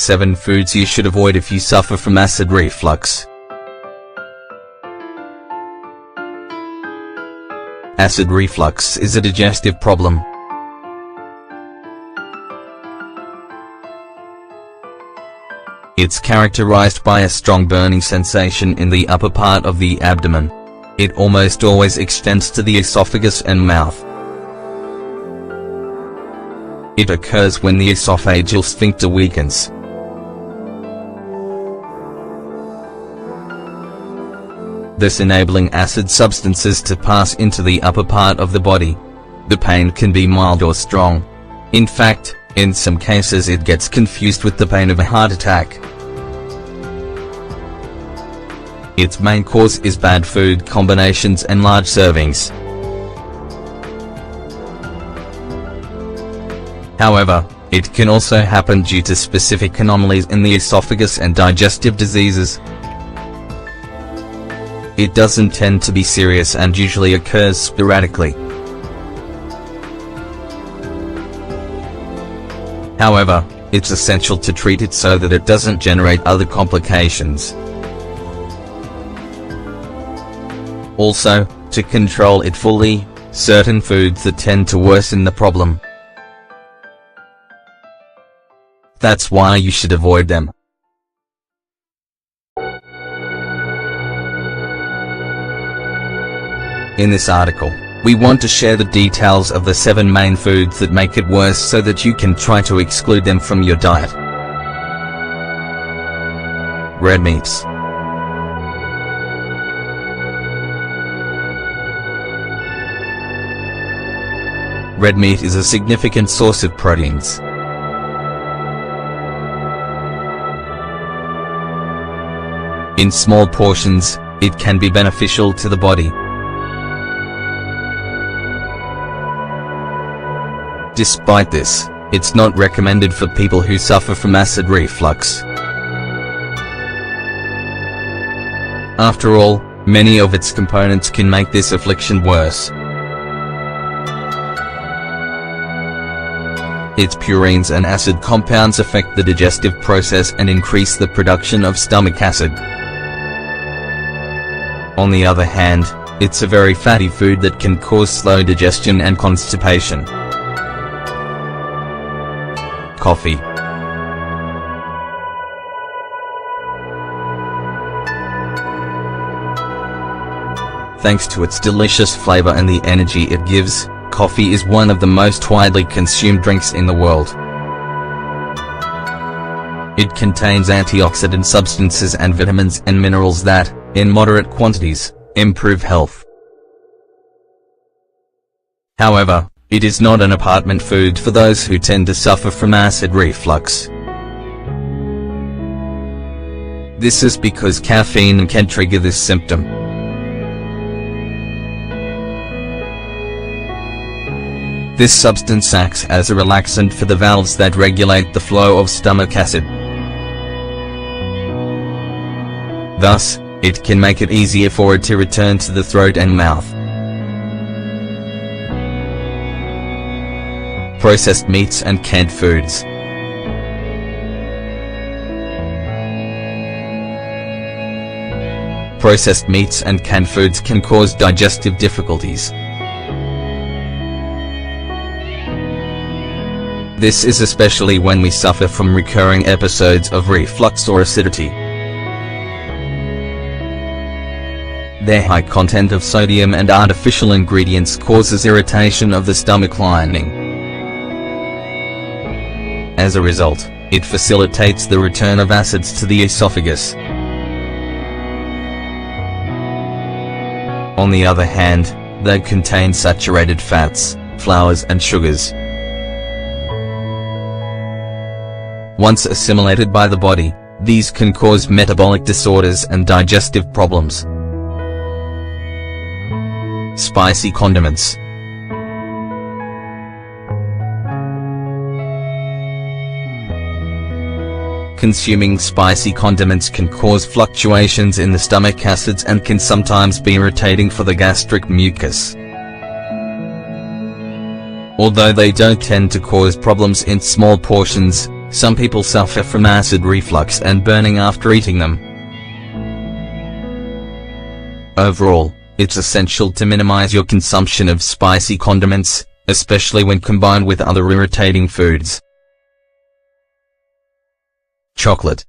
7 foods you should avoid if you suffer from acid reflux. Acid reflux is a digestive problem. It's characterized by a strong burning sensation in the upper part of the abdomen. It almost always extends to the esophagus and mouth. It occurs when the esophageal sphincter weakens. This enabling acid substances to pass into the upper part of the body. The pain can be mild or strong. In fact, in some cases it gets confused with the pain of a heart attack. Its main cause is bad food combinations and large servings. However, it can also happen due to specific anomalies in the esophagus and digestive diseases. It doesn't tend to be serious and usually occurs sporadically. However, it's essential to treat it so that it doesn't generate other complications. Also, to control it fully, certain foods that tend to worsen the problem. That's why you should avoid them. In this article, we want to share the details of the 7 main foods that make it worse so that you can try to exclude them from your diet. Red meats. Red meat is a significant source of proteins. In small portions, it can be beneficial to the body. Despite this, it's not recommended for people who suffer from acid reflux. After all, many of its components can make this affliction worse. Its purines and acid compounds affect the digestive process and increase the production of stomach acid. On the other hand, it's a very fatty food that can cause slow digestion and constipation. Coffee. Thanks to its delicious flavor and the energy it gives, coffee is one of the most widely consumed drinks in the world. It contains antioxidant substances and vitamins and minerals that, in moderate quantities, improve health. However, it is not an apartment food for those who tend to suffer from acid reflux. This is because caffeine can trigger this symptom. This substance acts as a relaxant for the valves that regulate the flow of stomach acid. Thus, it can make it easier for it to return to the throat and mouth. Processed meats and canned foods. Processed meats and canned foods can cause digestive difficulties. This is especially when we suffer from recurring episodes of reflux or acidity. Their high content of sodium and artificial ingredients causes irritation of the stomach lining. As a result, it facilitates the return of acids to the esophagus. On the other hand, they contain saturated fats, flours and sugars. Once assimilated by the body, these can cause metabolic disorders and digestive problems. Spicy condiments. Consuming spicy condiments can cause fluctuations in the stomach acids and can sometimes be irritating for the gastric mucus. Although they don't tend to cause problems in small portions, Some people suffer from acid reflux and burning after eating them. Overall, it's essential to minimize your consumption of spicy condiments, especially when combined with other irritating foods. Chocolate.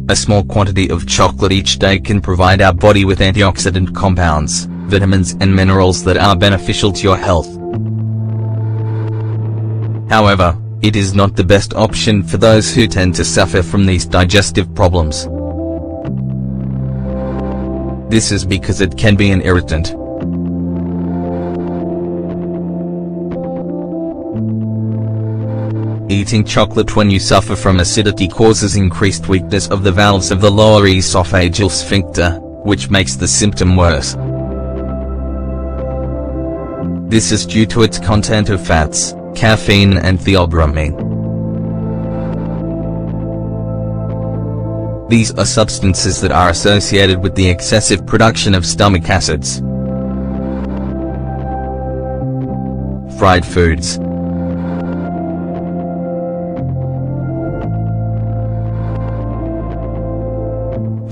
A small quantity of chocolate each day can provide our body with antioxidant compounds, vitamins and minerals that are beneficial to your health. However, it is not the best option for those who tend to suffer from these digestive problems. This is because it can be an irritant. Eating chocolate when you suffer from acidity causes increased weakness of the valves of the lower esophageal sphincter, which makes the symptom worse. This is due to its content of fats, caffeine and theobromine. These are substances that are associated with the excessive production of stomach acids. Fried foods.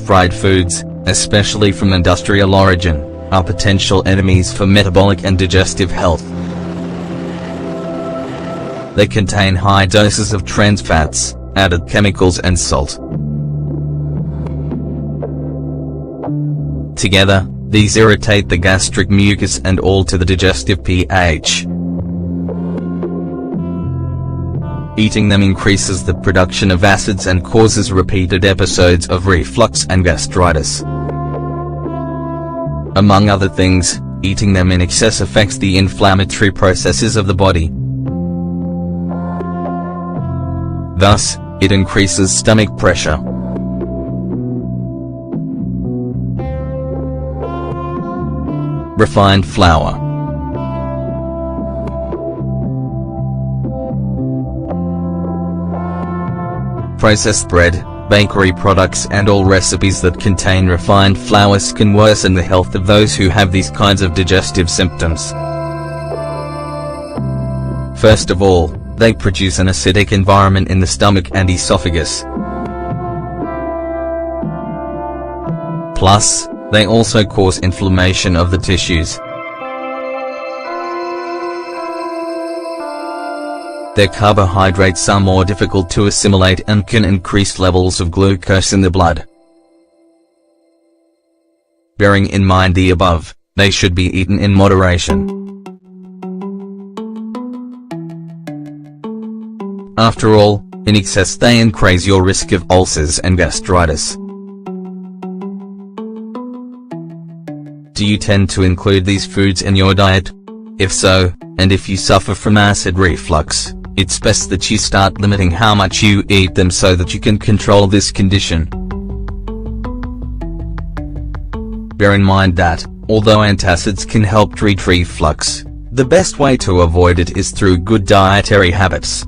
Fried foods, especially from industrial origin, are potential enemies for metabolic and digestive health. They contain high doses of trans fats, added chemicals and salt. Together, these irritate the gastric mucus and alter the digestive pH. Eating them increases the production of acids and causes repeated episodes of reflux and gastritis. Among other things, eating them in excess affects the inflammatory processes of the body. Thus, it increases stomach pressure. Refined flour. Processed bread, bakery products and all recipes that contain refined flours can worsen the health of those who have these kinds of digestive symptoms. First of all, they produce an acidic environment in the stomach and esophagus. Plus, they also cause inflammation of the tissues. Their carbohydrates are more difficult to assimilate and can increase levels of glucose in the blood. Bearing in mind the above, they should be eaten in moderation. After all, in excess they increase your risk of ulcers and gastritis. Do you tend to include these foods in your diet? If so, and if you suffer from acid reflux, it's best that you start limiting how much you eat them so that you can control this condition. Bear in mind that, although antacids can help treat reflux, the best way to avoid it is through good dietary habits.